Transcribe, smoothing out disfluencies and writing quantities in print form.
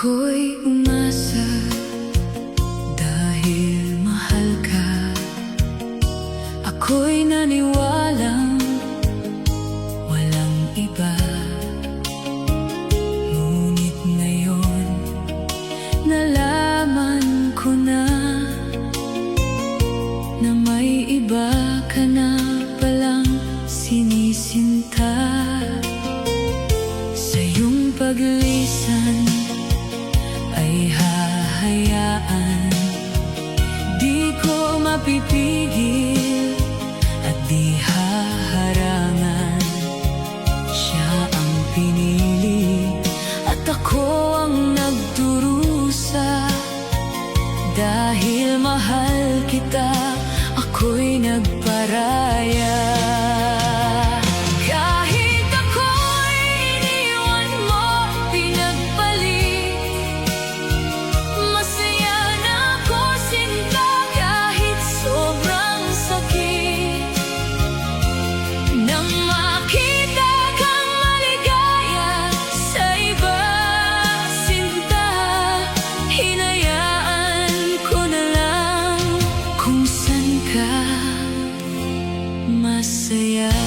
Ako'y umasa dahil mahal ka. Ako'y naniwalang walang iba. Ngunit ngayon nalaman ko na may iba ka na palang sinisinta. Sa iyong paglisan ay hahayaan, di ko mapipigil at di haharangan. Siya ang pinili at ako ang nagdurusa. Dahil mahal kita, ako'y nagparaya. Kahit ako'y iniwan mo, pinagpalit, masaya na ako sinta. Kahit sobrang sakit, nang makita kang maligaya sa iba, sinta, hinayaan ko na lang kung saan ka masaya.